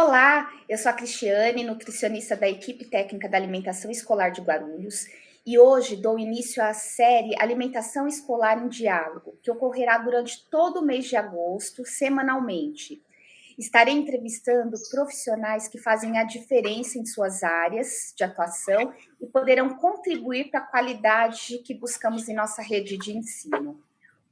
Olá, eu sou a Cristiane, nutricionista da equipe técnica da alimentação escolar de Guarulhos, e hoje dou início à série Alimentação Escolar em Diálogo, que ocorrerá durante todo o mês de agosto, semanalmente. Estarei entrevistando profissionais que fazem a diferença em suas áreas de atuação e poderão contribuir para a qualidade que buscamos em nossa rede de ensino.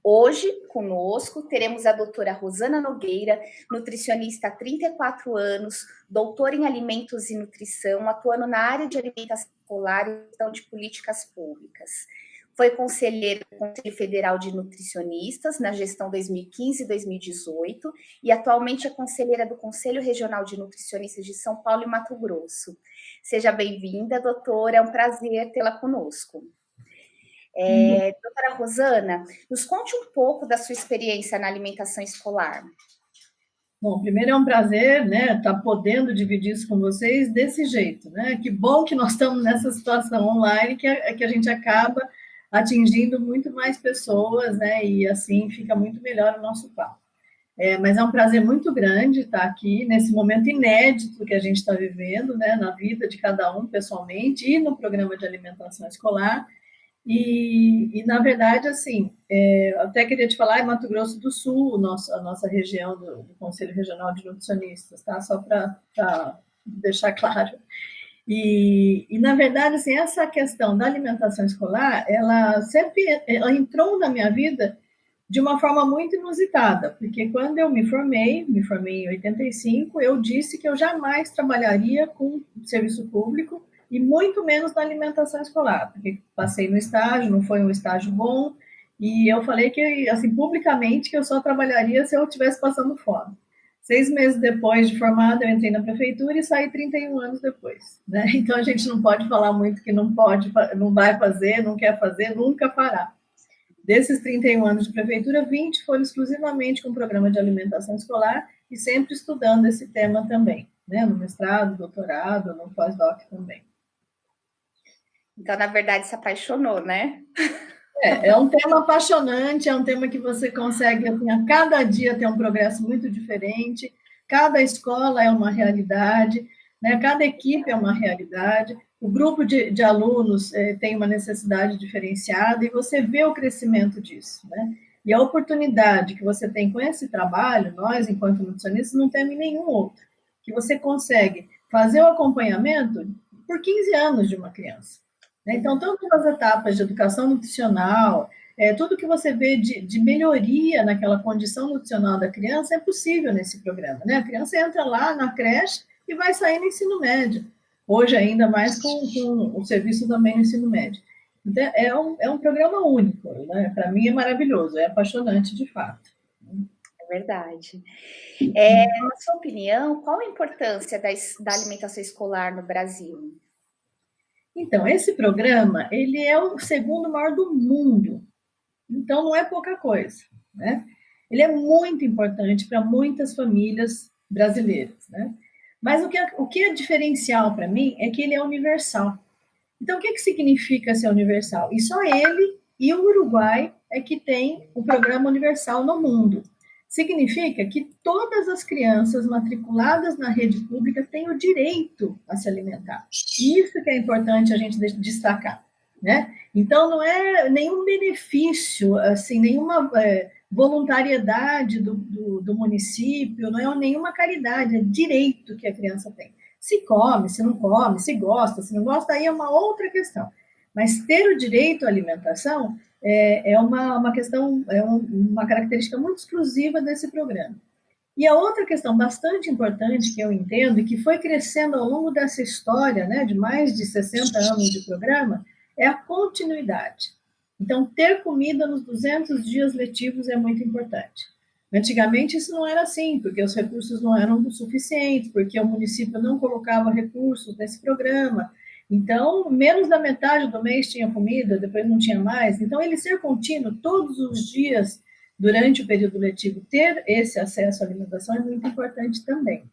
Hoje, conosco, teremos a doutora Rosana Nogueira, nutricionista há 34 anos, doutora em alimentos e nutrição, atuando na área de alimentação escolar e gestão de políticas públicas. Foi conselheira do Conselho Federal de Nutricionistas na gestão 2015 e 2018 e atualmente é conselheira do Conselho Regional de Nutricionistas de São Paulo e Mato Grosso. Seja bem-vinda, doutora, é um prazer tê-la conosco. Doutora Rosana, nos conte um pouco da sua experiência na alimentação escolar. Bom, primeiro é um prazer, né, estar podendo dividir isso com vocês desse jeito, né? Que bom que nós estamos nessa situação online, que a gente acaba atingindo muito mais pessoas, né? E assim fica muito melhor o nosso papo. Mas é um prazer muito grande estar aqui nesse momento inédito que a gente está vivendo, né, na vida de cada um pessoalmente e no programa de alimentação escolar. Na verdade, assim, até queria te falar, é Mato Grosso do Sul, a nossa região do Conselho Regional de Nutricionistas, tá? Só para deixar claro. Na verdade, assim, essa questão da alimentação escolar, ela entrou na minha vida de uma forma muito inusitada, porque quando eu me formei em 85, eu disse que eu jamais trabalharia com serviço público e muito menos na alimentação escolar, porque passei no estágio, não foi um estágio bom, e eu falei que, assim, publicamente, que eu só trabalharia se eu estivesse passando fome. 6 meses depois de formada, eu entrei na prefeitura e saí 31 anos depois, né? Então, a gente não pode falar muito que não pode, não vai fazer, não quer fazer, nunca fará. Desses 31 anos de prefeitura, 20 foram exclusivamente com o programa de alimentação escolar e sempre estudando esse tema também, né? No mestrado, doutorado, no pós-doc também. Então, na verdade, se apaixonou, né? É um tema apaixonante, é um tema que você consegue, assim, a cada dia ter um progresso muito diferente, cada escola é uma realidade, né? Cada equipe é uma realidade, o grupo de alunos tem uma necessidade diferenciada e você vê o crescimento disso, né? E a oportunidade que você tem com esse trabalho, nós, enquanto nutricionistas, não temos em nenhum outro, que você consegue fazer o acompanhamento por 15 anos de uma criança. Então, todas as etapas de educação nutricional, tudo que você vê de melhoria naquela condição nutricional da criança é possível nesse programa, né? A criança entra lá na creche e vai sair no ensino médio. Hoje, ainda mais com o serviço também no ensino médio. Então, é um programa único, né? Para mim é maravilhoso, é apaixonante de fato. É verdade. Na sua opinião, qual a importância da alimentação escolar no Brasil? Então, esse programa, ele é o segundo maior do mundo. Então, não é pouca coisa, né? Ele é muito importante para muitas famílias brasileiras, né? Mas o que é diferencial para mim é que ele é universal. Então, o que significa ser universal? E só ele e o Uruguai é que tem o programa universal no mundo. Significa que todas as crianças matriculadas na rede pública têm o direito a se alimentar. Isso que é importante a gente destacar, né? Então, não é nenhum benefício, assim, nenhuma voluntariedade do município, não é nenhuma caridade, é direito que a criança tem. Se come, se não come, se gosta, se não gosta, aí é uma outra questão. Mas ter o direito à alimentação é uma questão, uma característica muito exclusiva desse programa. E a outra questão bastante importante que eu entendo e que foi crescendo ao longo dessa história, né, de mais de 60 anos de programa, é a continuidade. Então, ter comida nos 200 dias letivos é muito importante. Antigamente isso não era assim, porque os recursos não eram suficientes, porque o município não colocava recursos nesse programa. Então, menos da metade do mês tinha comida, depois não tinha mais. Então, ele ser contínuo todos os dias durante o período letivo, ter esse acesso à alimentação é muito importante também.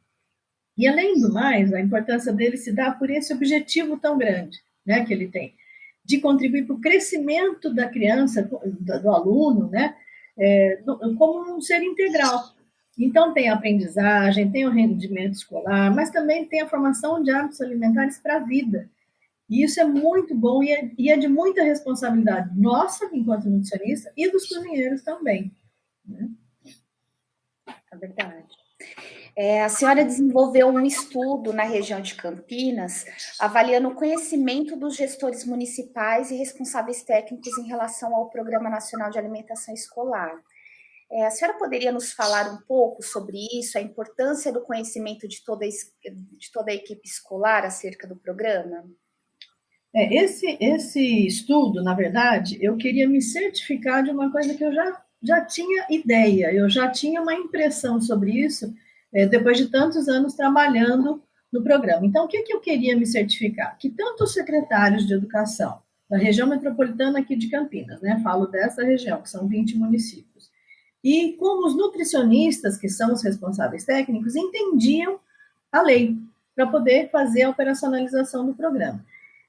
E, além do mais, a importância dele se dá por esse objetivo tão grande, né, que ele tem, de contribuir para o crescimento da criança, do aluno, né, como um ser integral. Então, tem a aprendizagem, tem o rendimento escolar, mas também tem a formação de hábitos alimentares para a vida. E isso é muito bom e é de muita responsabilidade nossa, enquanto nutricionista, e dos cozinheiros também. Né? É verdade. A senhora desenvolveu um estudo na região de Campinas, avaliando o conhecimento dos gestores municipais e responsáveis técnicos em relação ao Programa Nacional de Alimentação Escolar. A senhora poderia nos falar um pouco sobre isso, a importância do conhecimento de toda a equipe escolar acerca do programa? Esse estudo, na verdade, eu queria me certificar de uma coisa que eu já tinha ideia, eu já tinha uma impressão sobre isso, depois de tantos anos trabalhando no programa. Então, o que eu queria me certificar? Que tanto os secretários de educação da região metropolitana aqui de Campinas, né, falo dessa região, que são 20 municípios, e como os nutricionistas, que são os responsáveis técnicos, entendiam a lei para poder fazer a operacionalização do programa.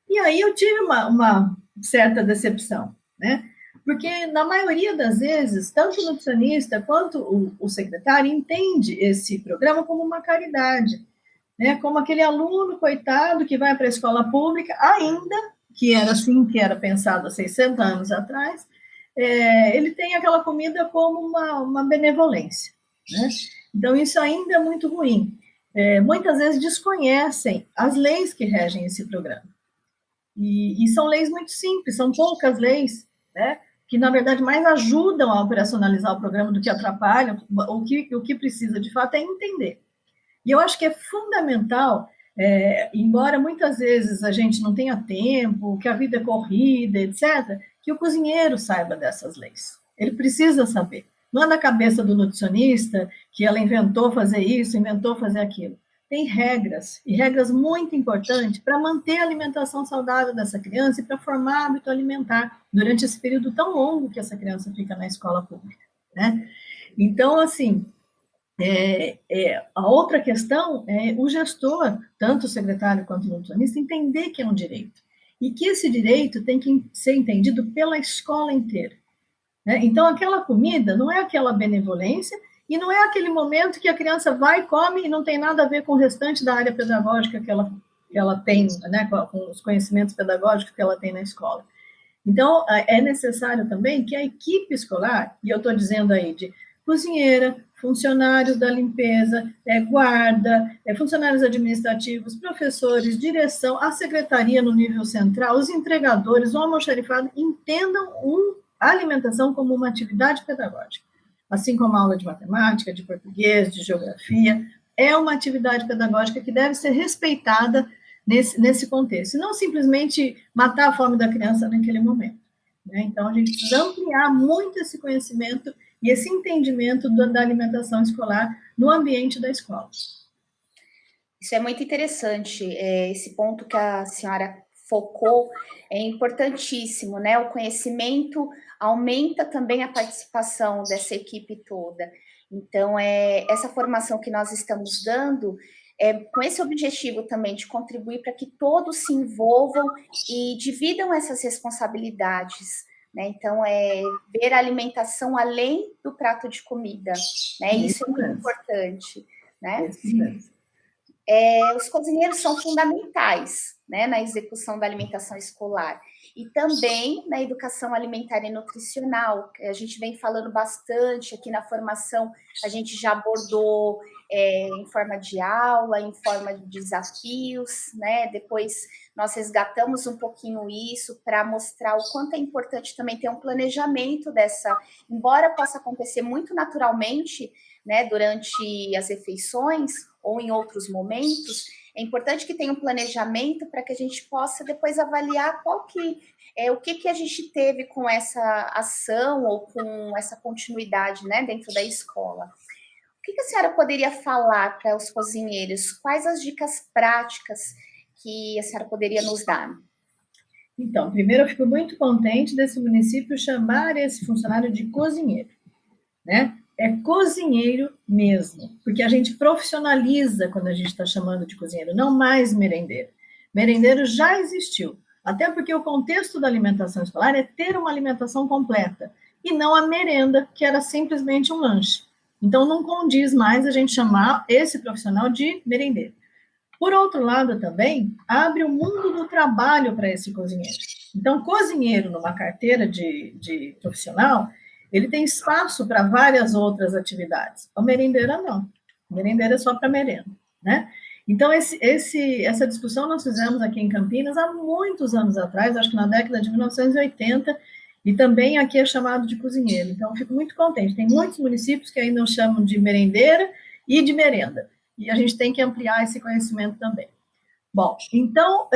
E aí eu tive uma certa decepção, né? Porque na maioria das vezes, tanto o nutricionista quanto o secretário entende esse programa como uma caridade, né? Como aquele aluno coitado que vai para a escola pública, ainda que era assim que era pensado há 600 anos atrás, ele tem aquela comida como uma benevolência, né? Então isso ainda é muito ruim. Muitas vezes desconhecem as leis que regem esse programa. E são leis muito simples, são poucas leis, né, que, na verdade, mais ajudam a operacionalizar o programa do que atrapalham. O que precisa, de fato, é entender. E eu acho que é fundamental, embora muitas vezes a gente não tenha tempo, que a vida é corrida, etc., que o cozinheiro saiba dessas leis. Ele precisa saber. Não é da cabeça do nutricionista que ela inventou fazer isso, inventou fazer aquilo. Tem regras, e regras muito importantes para manter a alimentação saudável dessa criança e para formar hábito alimentar durante esse período tão longo que essa criança fica na escola pública, né? Então, assim, a outra questão é o gestor, tanto o secretário quanto o nutricionista, entender que é um direito. E que esse direito tem que ser entendido pela escola inteira. Né? Então, aquela comida não é aquela benevolência e não é aquele momento que a criança vai, come e não tem nada a ver com o restante da área pedagógica que ela tem, né, com os conhecimentos pedagógicos que ela tem na escola. Então, é necessário também que a equipe escolar, e eu estou dizendo aí de cozinheira, funcionários da limpeza, guarda, funcionários administrativos, professores, direção, a secretaria no nível central, os entregadores, o almoxarifado, entendam a alimentação como uma atividade pedagógica. Assim como a aula de matemática, de português, de geografia, é uma atividade pedagógica que deve ser respeitada nesse contexto, e não simplesmente matar a fome da criança naquele momento. Né? Então, a gente precisa ampliar muito esse conhecimento e esse entendimento da alimentação escolar no ambiente da escola. Isso é muito interessante, esse ponto que a senhora focou é importantíssimo, né? O conhecimento aumenta também a participação dessa equipe toda. Então, essa formação que nós estamos dando com esse objetivo também de contribuir para que todos se envolvam e dividam essas responsabilidades. Né? Então, ver a alimentação além do prato de comida. Né? Isso é muito importante. Né? Os cozinheiros são fundamentais, né, na execução da alimentação escolar e também na educação alimentar e nutricional, que a gente vem falando bastante aqui na formação, a gente já abordou em forma de aula, em forma de desafios, né? Depois nós resgatamos um pouquinho isso para mostrar o quanto é importante também ter um planejamento dessa, embora possa acontecer muito naturalmente, né, durante as refeições ou em outros momentos, é importante que tenha um planejamento para que a gente possa depois avaliar o que a gente teve com essa ação ou com essa continuidade, né, dentro da escola. O que a senhora poderia falar para os cozinheiros? Quais as dicas práticas que a senhora poderia nos dar? Então, primeiro eu fico muito contente desse município chamar esse funcionário de cozinheiro, né? É cozinheiro mesmo, porque a gente profissionaliza quando a gente está chamando de cozinheiro, não mais merendeiro. Merendeiro já existiu, até porque o contexto da alimentação escolar é ter uma alimentação completa, e não a merenda, que era simplesmente um lanche. Então, não condiz mais a gente chamar esse profissional de merendeiro. Por outro lado, também, abre o mundo do trabalho para esse cozinheiro. Então, cozinheiro numa carteira de profissional, ele tem espaço para várias outras atividades. A merendeira, não. A merendeira é só para merenda, né? Então, essa discussão nós fizemos aqui em Campinas há muitos anos atrás, acho que na década de 1980, e também aqui é chamado de cozinheiro. Então, eu fico muito contente. Tem muitos municípios que ainda chamam de merendeira e de merenda. E a gente tem que ampliar esse conhecimento também. Bom, então,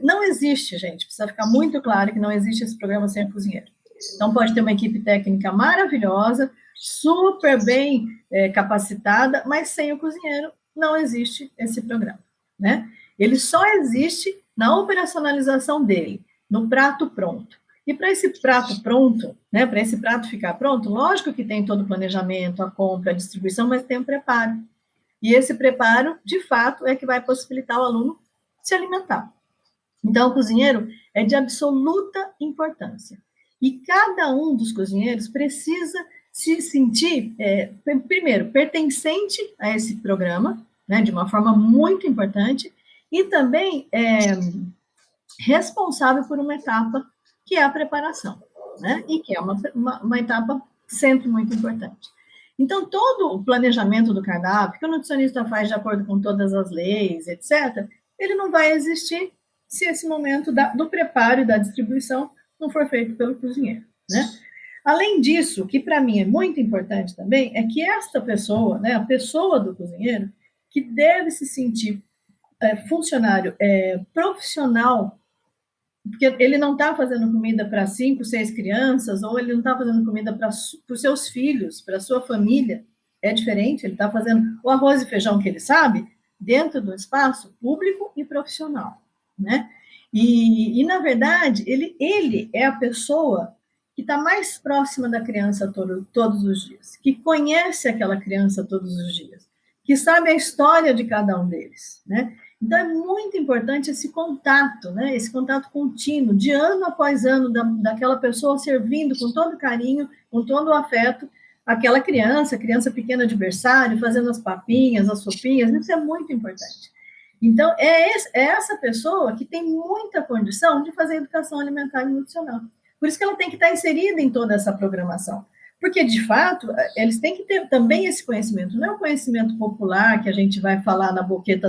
não existe, gente, precisa ficar muito claro que não existe esse programa sem cozinheiro. Então, pode ter uma equipe técnica maravilhosa, super bem capacitada, mas sem o cozinheiro não existe esse programa, né? Ele só existe na operacionalização dele, no prato pronto. E para esse prato pronto, né, para esse prato ficar pronto, lógico que tem todo o planejamento, a compra, a distribuição, mas tem um preparo. E esse preparo, de fato, é que vai possibilitar o aluno se alimentar. Então, o cozinheiro é de absoluta importância. E cada um dos cozinheiros precisa se sentir, primeiro, pertencente a esse programa, né, de uma forma muito importante, e também responsável por uma etapa que é a preparação, né, e que é uma etapa sempre muito importante. Então, todo o planejamento do cardápio, que o nutricionista faz de acordo com todas as leis, etc., ele não vai existir se esse momento do preparo e da distribuição não for feito pelo cozinheiro, né? Além disso, o que para mim é muito importante também, é que esta pessoa, né, a pessoa do cozinheiro, que deve se sentir funcionário profissional, porque ele não está fazendo comida para 5, 6 crianças, ou ele não está fazendo comida para os seus filhos, para a sua família, é diferente, ele está fazendo o arroz e feijão que ele sabe, dentro do espaço público e profissional, né? E na verdade, ele é a pessoa que está mais próxima da criança todos os dias, que conhece aquela criança todos os dias, que sabe a história de cada um deles, né? Então, é muito importante esse contato, né? Esse contato contínuo, de ano após ano, daquela pessoa servindo com todo carinho, com todo o afeto, aquela criança pequena de berçário, fazendo as papinhas, as sopinhas, isso é muito importante. Então, é essa pessoa que tem muita condição de fazer educação alimentar e nutricional. Por isso que ela tem que estar inserida em toda essa programação. Porque, de fato, eles têm que ter também esse conhecimento. Não é um conhecimento popular que a gente vai falar na boqueta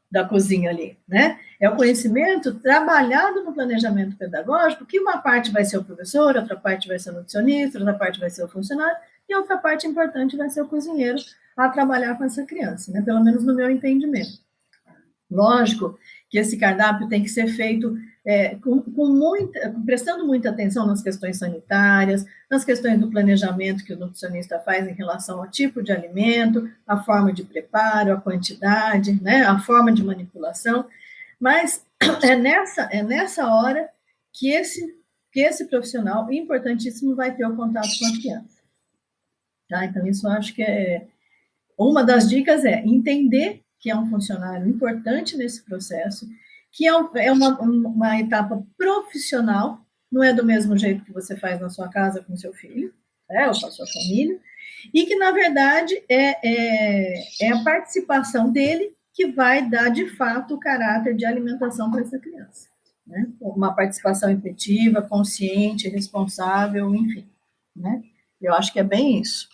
da cozinha ali, né? É o conhecimento trabalhado no planejamento pedagógico, que uma parte vai ser o professor, outra parte vai ser o nutricionista, outra parte vai ser o funcionário, e outra parte importante vai ser o cozinheiro a trabalhar com essa criança, né? Pelo menos no meu entendimento. Lógico que esse cardápio tem que ser feito prestando muita atenção nas questões sanitárias, nas questões do planejamento que o nutricionista faz em relação ao tipo de alimento, a forma de preparo, a quantidade, né, a forma de manipulação, mas é nessa hora que esse profissional importantíssimo vai ter o contato com a criança. Tá? Então, isso eu acho que uma das dicas é entender que é um funcionário importante nesse processo, que é uma etapa profissional, não é do mesmo jeito que você faz na sua casa com seu filho, ou com a sua família, e que, na verdade, é a participação dele que vai dar, de fato, o caráter de alimentação para essa criança. Né? Uma participação efetiva, consciente, responsável, enfim. Né? Eu acho que é bem isso.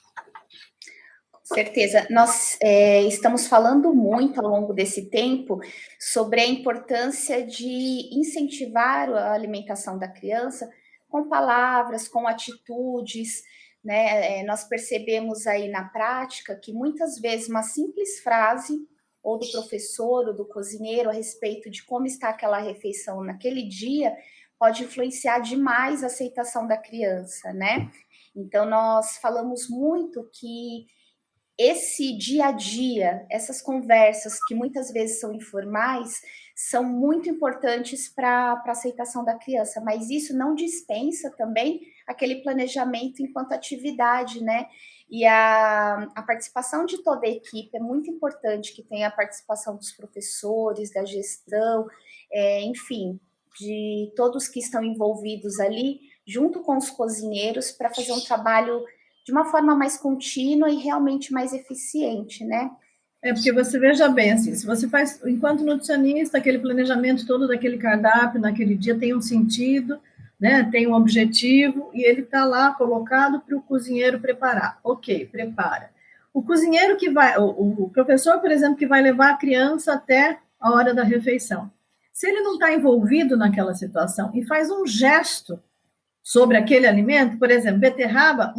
Certeza. Nós estamos falando muito ao longo desse tempo sobre a importância de incentivar a alimentação da criança com palavras, com atitudes, né? Nós percebemos aí na prática que muitas vezes uma simples frase, ou do professor, ou do cozinheiro, a respeito de como está aquela refeição naquele dia, pode influenciar demais a aceitação da criança, né? Então, nós falamos muito que esse dia a dia, essas conversas que muitas vezes são informais, são muito importantes para a aceitação da criança, mas isso não dispensa também aquele planejamento enquanto atividade, né? E a participação de toda a equipe é muito importante, que tenha a participação dos professores, da gestão, enfim, de todos que estão envolvidos ali, junto com os cozinheiros, para fazer um trabalho de uma forma mais contínua e realmente mais eficiente, né? Porque você veja bem, assim, se você faz, enquanto nutricionista, aquele planejamento todo daquele cardápio naquele dia tem um sentido, né, tem um objetivo, e ele está lá colocado para o cozinheiro preparar. Ok, prepara. O cozinheiro que vai, o professor, por exemplo, que vai levar a criança até a hora da refeição. Se ele não está envolvido naquela situação e faz um gesto sobre aquele alimento, por exemplo, beterraba,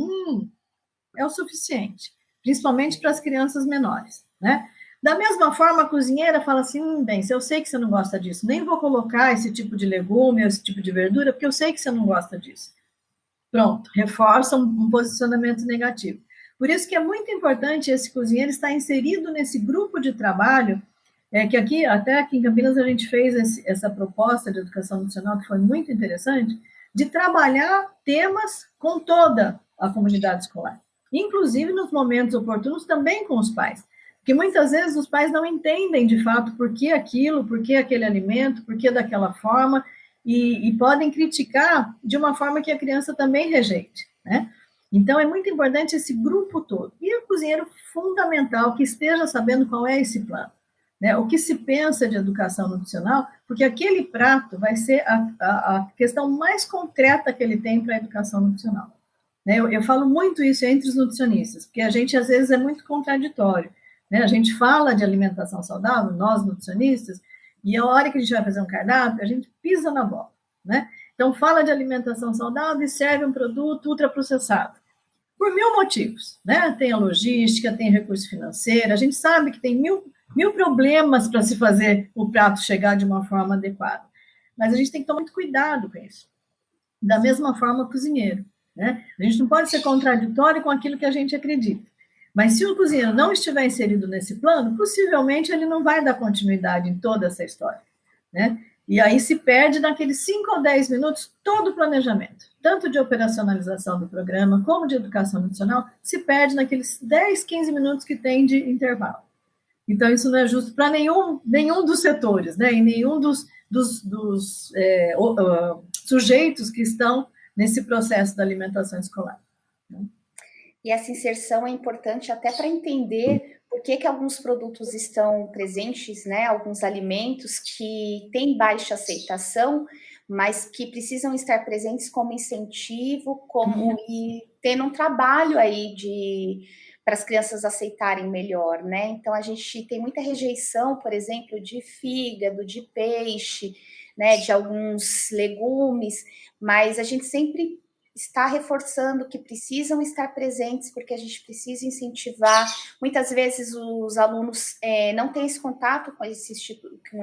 é o suficiente, principalmente para as crianças menores, né? Da mesma forma, a cozinheira fala assim, bem, se eu sei que você não gosta disso, nem vou colocar esse tipo de legume, esse tipo de verdura, porque eu sei que você não gosta disso. Pronto, reforça um posicionamento negativo. Por isso que é muito importante esse cozinheiro estar inserido nesse grupo de trabalho, que aqui, até aqui em Campinas, a gente fez essa proposta de educação nutricional, que foi muito interessante, de trabalhar temas com toda a comunidade escolar, inclusive nos momentos oportunos também com os pais, porque muitas vezes os pais não entendem de fato por que aquilo, por que aquele alimento, por que daquela forma, e podem criticar de uma forma que a criança também rejeite, né? Então, é muito importante esse grupo todo. E o cozinheiro fundamental que esteja sabendo qual é esse plano, né? O que se pensa de educação nutricional, porque aquele prato vai ser a questão mais concreta que ele tem para a educação nutricional. Né? Eu falo muito isso entre os nutricionistas, porque a gente, às vezes, é muito contraditório. Né? A gente fala de alimentação saudável, nós, nutricionistas, e a hora que a gente vai fazer um cardápio, a gente pisa na bola. Né? Então, fala de alimentação saudável e serve um produto ultraprocessado. Por mil motivos. Né? Tem a logística, tem recurso financeiro, a gente sabe que tem mil problemas para se fazer o prato chegar de uma forma adequada. Mas a gente tem que tomar muito cuidado com isso. Da mesma forma, o cozinheiro. Né? A gente não pode ser contraditório com aquilo que a gente acredita. Mas se o cozinheiro não estiver inserido nesse plano, possivelmente ele não vai dar continuidade em toda essa história. Né? E aí se perde naqueles 5 ou 10 minutos todo o planejamento, tanto de operacionalização do programa, como de educação nutricional, se perde naqueles 10, 15 minutos que tem de intervalo. Então, isso não é justo para nenhum dos setores, né? E nenhum dos sujeitos que estão nesse processo da alimentação escolar. Né? E essa inserção é importante até para entender por que alguns produtos estão presentes, né? Alguns alimentos que têm baixa aceitação, mas que precisam estar presentes como incentivo, e tendo um trabalho aí para as crianças aceitarem melhor, né? Então a gente tem muita rejeição, por exemplo, de fígado, de peixe, né? De alguns legumes, mas a gente sempre está reforçando que precisam estar presentes, porque a gente precisa incentivar. Muitas vezes os alunos não têm esse contato com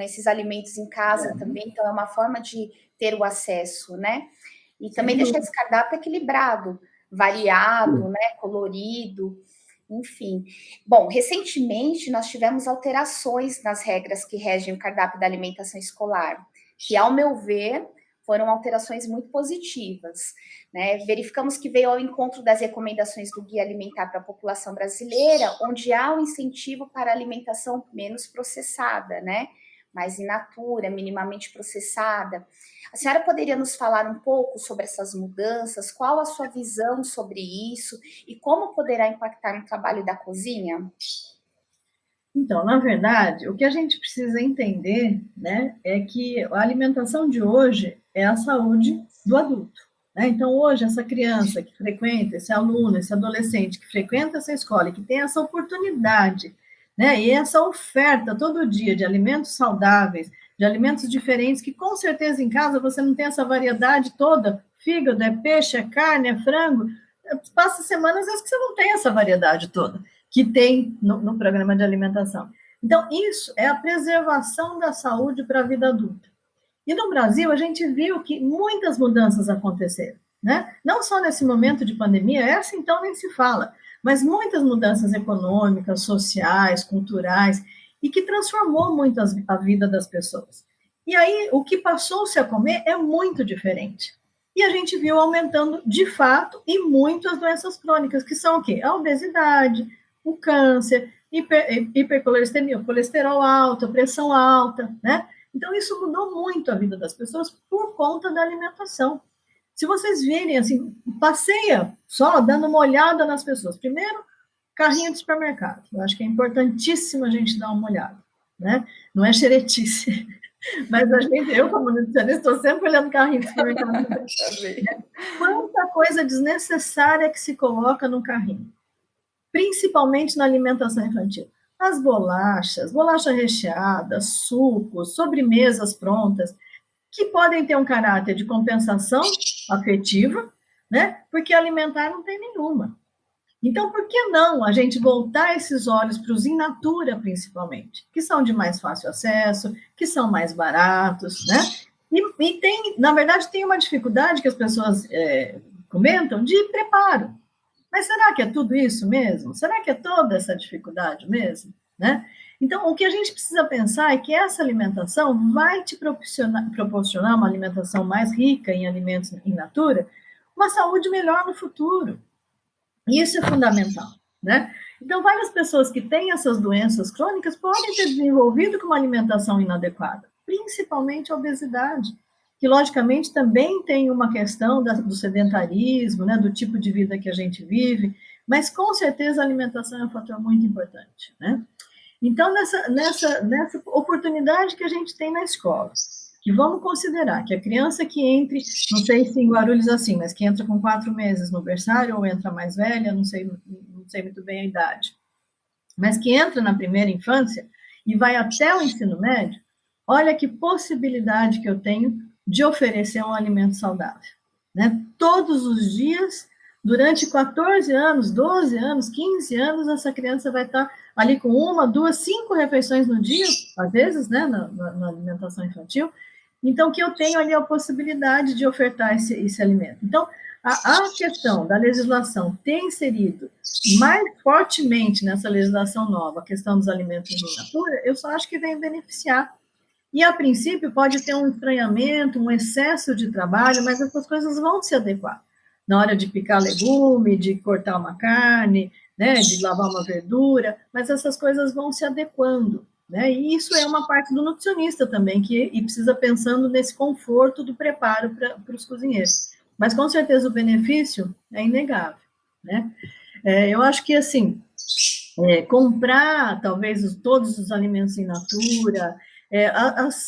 esses alimentos em casa também, então é uma forma de ter o acesso, né? E também deixar esse cardápio equilibrado, variado, né? Colorido, enfim. Bom, recentemente nós tivemos alterações nas regras que regem o cardápio da alimentação escolar, que, ao meu ver, foram alterações muito positivas. Né? Verificamos que veio ao encontro das recomendações do Guia Alimentar para a População Brasileira, onde há um incentivo para a alimentação menos processada, né? Mais in natura, minimamente processada. A senhora poderia nos falar um pouco sobre essas mudanças? Qual a sua visão sobre isso? E como poderá impactar no trabalho da cozinha? Então, na verdade, o que a gente precisa entender, né, é que a alimentação de hoje é a saúde do adulto. Né? Então, hoje, essa criança que frequenta, esse aluno, esse adolescente que frequenta essa escola, que tem essa oportunidade, né, e essa oferta todo dia de alimentos saudáveis, de alimentos diferentes, que com certeza em casa você não tem essa variedade toda, fígado, é peixe, é carne, é frango, passa semanas às vezes que você não tem essa variedade toda que tem no programa de alimentação. Então, isso é a preservação da saúde para a vida adulta. E no Brasil, a gente viu que muitas mudanças aconteceram, né? Não só nesse momento de pandemia, essa então nem se fala, mas muitas mudanças econômicas, sociais, culturais, e que transformou muito a vida das pessoas. E aí, o que passou-se a comer é muito diferente. E a gente viu aumentando, de fato, e muito as doenças crônicas, que são o quê? A obesidade, o câncer, hipercolesterolemia, colesterol alto, pressão alta, né? Então, isso mudou muito a vida das pessoas por conta da alimentação. Se vocês virem, assim, passeia só dando uma olhada nas pessoas. Primeiro, carrinho de supermercado. Eu acho que é importantíssimo a gente dar uma olhada, né? Não é xeretice, mas eu, como nutricionista, estou sempre olhando carrinho de supermercado. Quanta coisa desnecessária que se coloca no carrinho, principalmente na alimentação infantil. As bolachas, bolacha recheada, sucos, sobremesas prontas, que podem ter um caráter de compensação afetiva, né? Porque alimentar não tem nenhuma. Então, por que não a gente voltar esses olhos para os in natura, principalmente, que são de mais fácil acesso, que são mais baratos, né? E tem, na verdade, tem uma dificuldade que as pessoas comentam de preparo. Mas será que é tudo isso mesmo? Será que é toda essa dificuldade mesmo? Né? Então, o que a gente precisa pensar é que essa alimentação vai te proporcionar uma alimentação mais rica em alimentos in natura, uma saúde melhor no futuro. E isso é fundamental, né? Então, várias pessoas que têm essas doenças crônicas podem ter desenvolvido com uma alimentação inadequada, principalmente a obesidade, que logicamente também tem uma questão do sedentarismo, né, do tipo de vida que a gente vive, mas com certeza a alimentação é um fator muito importante, né? Então, nessa oportunidade que a gente tem na escola, que vamos considerar que a criança que entre, não sei se em Guarulhos assim, mas que entra com 4 meses no berçário ou entra mais velha, não sei muito bem a idade, mas que entra na primeira infância e vai até o ensino médio, olha que possibilidade que eu tenho de oferecer um alimento saudável, né? Todos os dias, durante 14 anos, 12 anos, 15 anos, essa criança vai estar ali com 1, 2, 5 refeições no dia, às vezes, né, na alimentação infantil. Então, que eu tenho ali a possibilidade de ofertar esse alimento. Então, a questão da legislação ter inserido mais fortemente nessa legislação nova a questão dos alimentos in natura, eu só acho que vem beneficiar. E, a princípio, pode ter um estranhamento, um excesso de trabalho, mas essas coisas vão se adequar. Na hora de picar legume, de cortar uma carne, né, de lavar uma verdura, mas essas coisas vão se adequando, né? E isso é uma parte do nutricionista também, e precisa pensando nesse conforto do preparo para os cozinheiros. Mas, com certeza, o benefício é inegável, né? Eu acho que, assim, comprar, talvez, todos os alimentos in natura,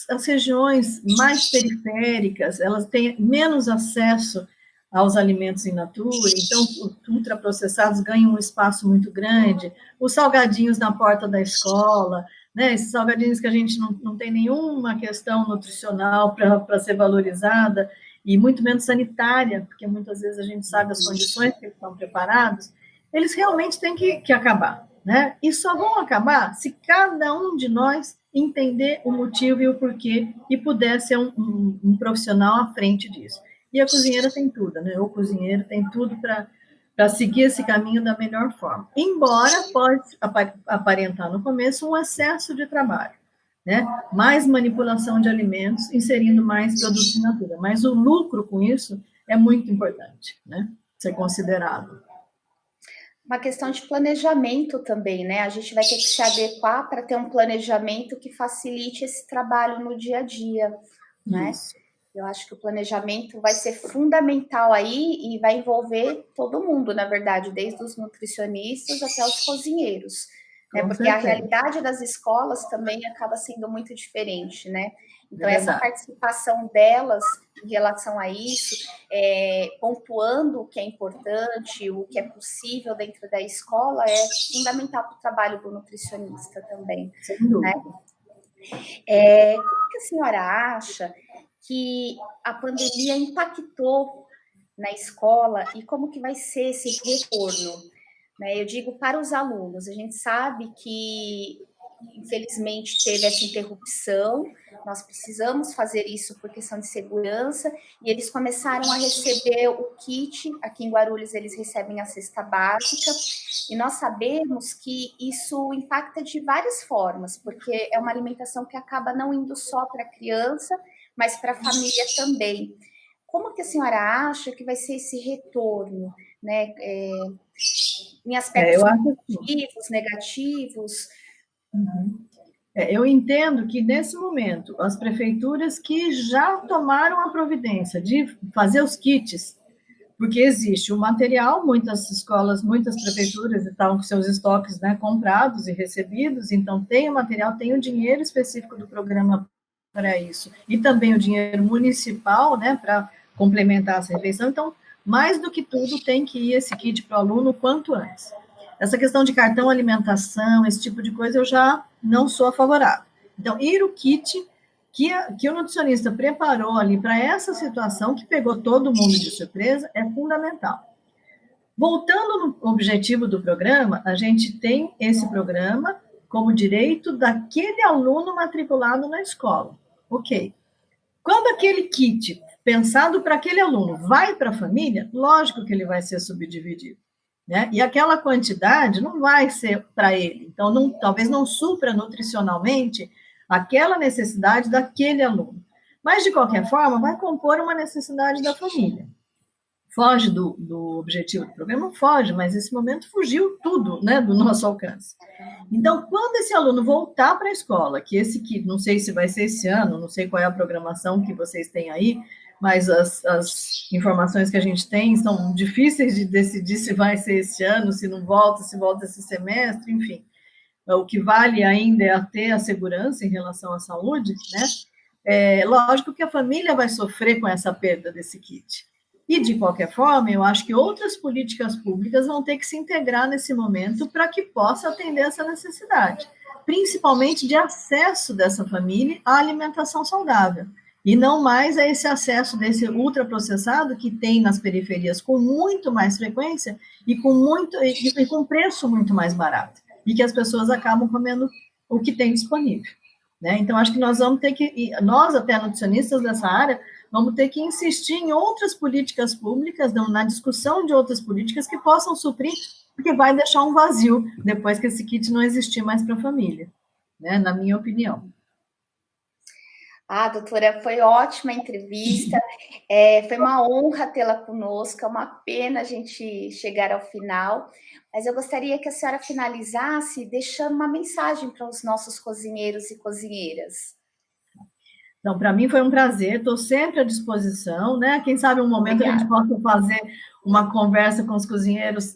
as regiões mais periféricas, elas têm menos acesso aos alimentos in natura, então, ultraprocessados ganham um espaço muito grande, os salgadinhos na porta da escola, né, esses salgadinhos que a gente não tem nenhuma questão nutricional para ser valorizada, e muito menos sanitária, porque muitas vezes a gente sabe as condições que eles estão preparados, eles realmente têm que acabar, né? E só vão acabar se cada um de nós entender o motivo e o porquê e puder ser um profissional à frente disso. E a cozinheira tem tudo, né? O cozinheiro tem tudo para seguir esse caminho da melhor forma. Embora pode aparentar no começo um excesso de trabalho, né? Mais manipulação de alimentos, inserindo mais produtos in natura. Mas o lucro com isso é muito importante, né? Ser considerado. Uma questão de planejamento também, né? A gente vai ter que se adequar para ter um planejamento que facilite esse trabalho no dia a dia, né? Isso. Eu acho que o planejamento vai ser fundamental aí e vai envolver todo mundo, na verdade, desde os nutricionistas até os cozinheiros, né? Porque a realidade das escolas também acaba sendo muito diferente, né? Então, essa participação delas em relação a isso, pontuando o que é importante, o que é possível dentro da escola, é fundamental para o trabalho do nutricionista também. Sem dúvida. Né? Como que a senhora acha que a pandemia impactou na escola e como que vai ser esse retorno? Né? Eu digo para os alunos, a gente sabe que infelizmente teve essa interrupção, nós precisamos fazer isso por questão de segurança, e eles começaram a receber o kit, aqui em Guarulhos eles recebem a cesta básica, e nós sabemos que isso impacta de várias formas, porque é uma alimentação que acaba não indo só para a criança, mas para a família também. Como que a senhora acha que vai ser esse retorno, né? Em aspectos positivos, negativos? Uhum. Eu entendo que, nesse momento, as prefeituras que já tomaram a providência de fazer os kits, porque existe o material, muitas escolas, muitas prefeituras estavam com seus estoques, né, comprados e recebidos, então tem o material, tem o dinheiro específico do programa para isso, e também o dinheiro municipal, né, para complementar essa refeição. Então, mais do que tudo, tem que ir esse kit para o aluno o quanto antes. Essa questão de cartão alimentação, esse tipo de coisa, eu já não sou favorável. Então, ir o kit que o nutricionista preparou ali para essa situação, que pegou todo mundo de surpresa, é fundamental. Voltando no objetivo do programa, a gente tem esse programa como direito daquele aluno matriculado na escola. Ok. Quando aquele kit pensado para aquele aluno vai para a família, lógico que ele vai ser subdividido. Né? E aquela quantidade não vai ser para ele. Então, talvez não supra nutricionalmente aquela necessidade daquele aluno. Mas, de qualquer forma, vai compor uma necessidade da família. Foge do objetivo do programa? Foge, mas nesse momento fugiu tudo, né, do nosso alcance. Então, quando esse aluno voltar para a escola, que esse kit, não sei se vai ser esse ano, não sei qual é a programação que vocês têm aí, mas as informações que a gente tem são difíceis de decidir se vai ser esse ano, se não volta, se volta esse semestre, enfim. O que vale ainda é ter a segurança em relação à saúde, né? Lógico que a família vai sofrer com essa perda desse kit. E, de qualquer forma, eu acho que outras políticas públicas vão ter que se integrar nesse momento para que possa atender essa necessidade, principalmente de acesso dessa família à alimentação saudável, e não mais a esse acesso desse ultraprocessado que tem nas periferias com muito mais frequência e com preço muito mais barato, e que as pessoas acabam comendo o que tem disponível. Né? Então, acho que nós vamos ter que, nós até nutricionistas dessa área, vamos ter que insistir em outras políticas públicas, na discussão de outras políticas que possam suprir, porque vai deixar um vazio depois que esse kit não existir mais para a família, né? Na minha opinião. Doutora, foi ótima a entrevista, foi uma honra tê-la conosco, é uma pena a gente chegar ao final, mas eu gostaria que a senhora finalizasse deixando uma mensagem para os nossos cozinheiros e cozinheiras. Então, para mim foi um prazer, estou sempre à disposição, né? Quem sabe um momento Obrigada. A gente possa fazer uma conversa com os cozinheiros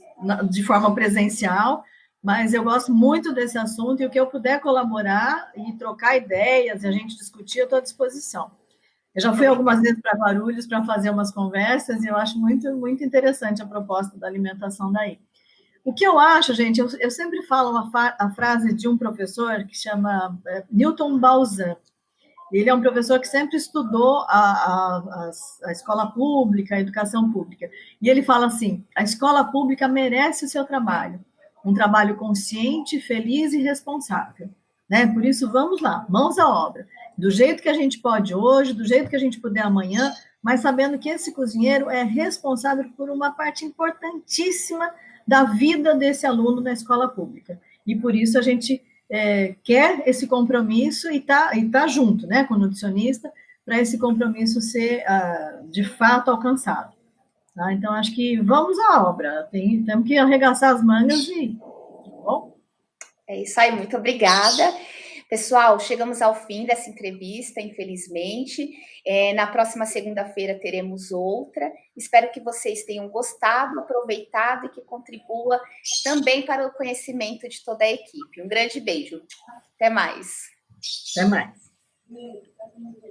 de forma presencial, mas eu gosto muito desse assunto e o que eu puder colaborar e trocar ideias e a gente discutir, eu estou à disposição. Eu já fui algumas vezes para Guarulhos para fazer umas conversas e eu acho muito, muito interessante a proposta da alimentação daí. O que eu acho, gente, eu sempre falo a frase de um professor que chama Newton Balzan. Ele é um professor que sempre estudou a escola pública, a educação pública. E ele fala assim, a escola pública merece o seu trabalho, um trabalho consciente, feliz e responsável. Né? Por isso, vamos lá, mãos à obra. Do jeito que a gente pode hoje, do jeito que a gente puder amanhã, mas sabendo que esse cozinheiro é responsável por uma parte importantíssima da vida desse aluno na escola pública. E por isso a gente quer esse compromisso e tá junto, né, com o nutricionista, para esse compromisso ser, de fato, alcançado. Tá? Então, acho que vamos à obra, temos que arregaçar as mangas e... Bom? É isso aí, muito obrigada. Pessoal, chegamos ao fim dessa entrevista, infelizmente. Na próxima segunda-feira teremos outra. Espero que vocês tenham gostado, aproveitado e que contribua também para o conhecimento de toda a equipe. Um grande beijo. Até mais. Até mais.